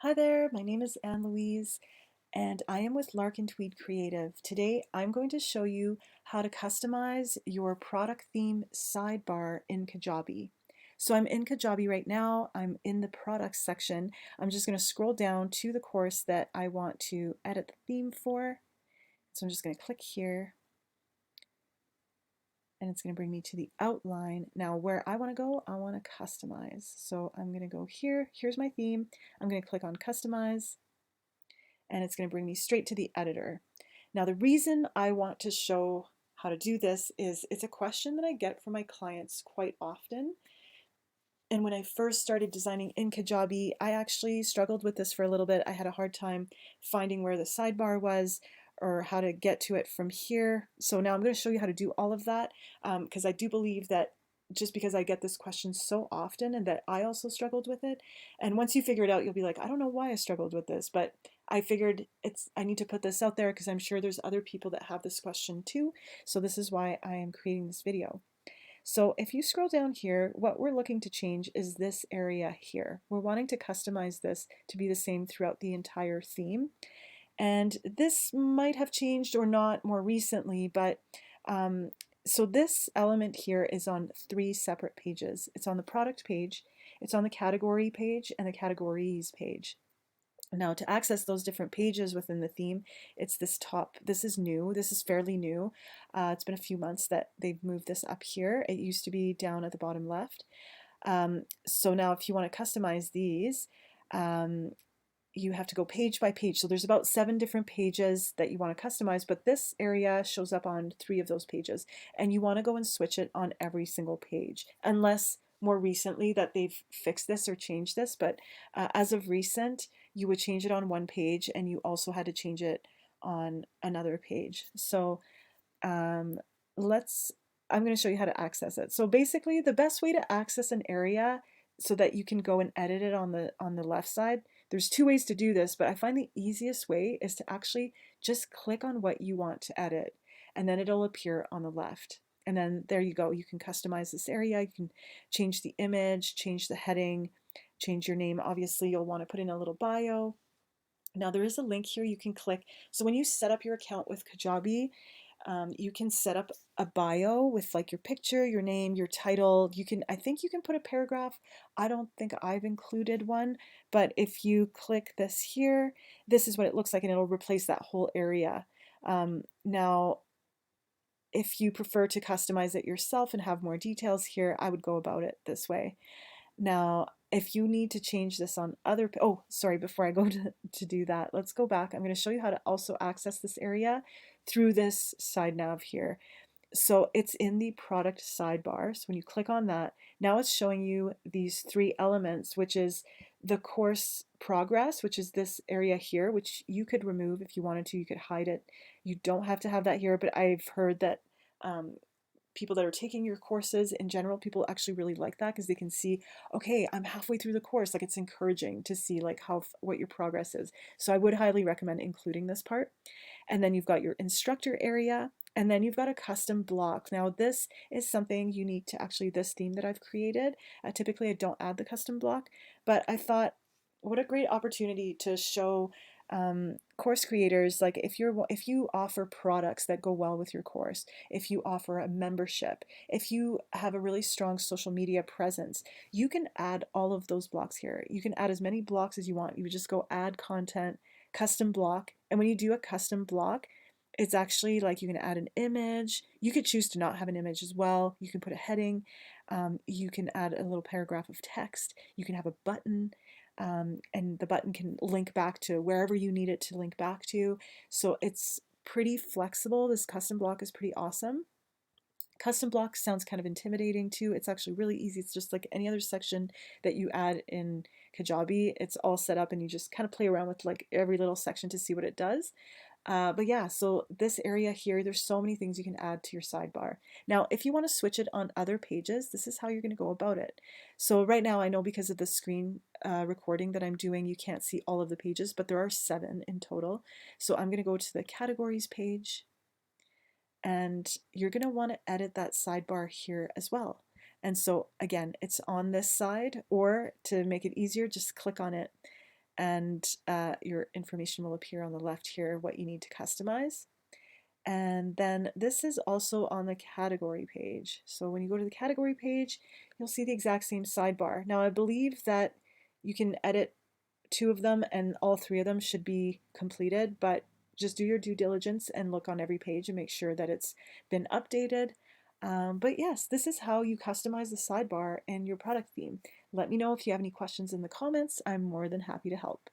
Hi there, my name is Anne Louise and I am with Lark Tweed Creative. Today I'm going to show you how to customize your product theme sidebar in Kajabi. So I'm in Kajabi right now, I'm in the products section. I'm just going to scroll down to the course that I want to edit the theme for. So I'm just going to click here and it's going to bring me to the outline. Now where I want to go, I want to customize. So I'm going to go here, here's my theme. I'm going to click on customize and it's going to bring me straight to the editor. Now the reason I want to show how to do this is it's a question that I get from my clients quite often. And when I first started designing in Kajabi, I actually struggled with this for a little bit. I had a hard time finding where the sidebar was or how to get to it from here. So now I'm going to show you how to do all of that because I do believe that just because I get this question so often and that I also struggled with it. And once you figure it out, you'll be like, I don't know why I struggled with this, but I figured I need to put this out there because I'm sure there's other people that have this question too. So this is why I am creating this video. So if you scroll down here, what we're looking to change is this area here. We're wanting to customize this to be the same throughout the entire theme. And this might have changed or not more recently, but so this element here is on 3 separate pages. It's on the product page, it's on the category page, and the categories page. Now to access those different pages within the theme, it's this top, this is new, this is fairly new. It's been a few months that they've moved this up here. It used to be down at the bottom left. So now if you want to customize these, you have to go page by page. So there's about 7 different pages that you want to customize, but this area shows up on 3 of those pages. And you want to go and switch it on every single page, unless more recently that they've fixed this or changed this. But as of recent, you would change it on one page and you also had to change it on another page. So I'm going to show you how to access it. So basically the best way to access an area so that you can go and edit it on the left side, there's 2 ways to do this, but I find the easiest way is to actually just click on what you want to edit and then it'll appear on the left. And then there you go, you can customize this area, you can change the image, change the heading, change your name. Obviously you'll want to put in a little bio. Now there is a link here you can click. So when you set up your account with Kajabi, you can set up a bio with like your picture, your name, your title. I think you can put a paragraph. I don't think I've included one, but if you click this here, this is what it looks like and it'll replace that whole area. Now, if you prefer to customize it yourself and have more details here, I would go about it this way. Now, if you need to change this on oh, sorry, before I go to do that, let's go back. I'm going to show you how to also access this area through this side nav here. So it's in the product sidebar. So when you click on that, now it's showing you these 3 elements, which is the course progress, which is this area here, which you could remove if you wanted to, you could hide it. You don't have to have that here, but I've heard that people that are taking your courses in general, people actually really like that because they can see, okay, I'm halfway through the course. Like it's encouraging to see like what your progress is. So I would highly recommend including this part. And then you've got your instructor area, and then you've got a custom block. Now this is something unique to actually this theme that I've created. Typically I don't add the custom block, but I thought what a great opportunity to show course creators, like if you offer products that go well with your course, if you offer a membership, if you have a really strong social media presence, you can add all of those blocks here. You can add as many blocks as you want. You would just go add content, custom block, and when you do a custom block, it's actually like you can add an image. You could choose to not have an image as well. You can put a heading. You can add a little paragraph of text. You can have a button. And the button can link back to wherever you need it to link back to. So it's pretty flexible. This custom block is pretty awesome. Custom block sounds kind of intimidating too. It's actually really easy. It's just like any other section that you add in Kajabi. It's all set up and you just kind of play around with like every little section to see what it does. But yeah, so this area here, there's so many things you can add to your sidebar. Now, if you want to switch it on other pages, this is how you're going to go about it. So right now, I know because of the screen recording that I'm doing, you can't see all of the pages, but there are 7 in total. So I'm going to go to the categories page, and you're going to want to edit that sidebar here as well. And so again, it's on this side, or to make it easier, just click on it and your information will appear on the left here, what you need to customize. And then this is also on the category page. So when you go to the category page, you'll see the exact same sidebar. Now I believe that you can edit 2 of them and all 3 of them should be completed, but just do your due diligence and look on every page and make sure that it's been updated. But yes, this is how you customize the sidebar and your product theme. Let me know if you have any questions in the comments. I'm more than happy to help.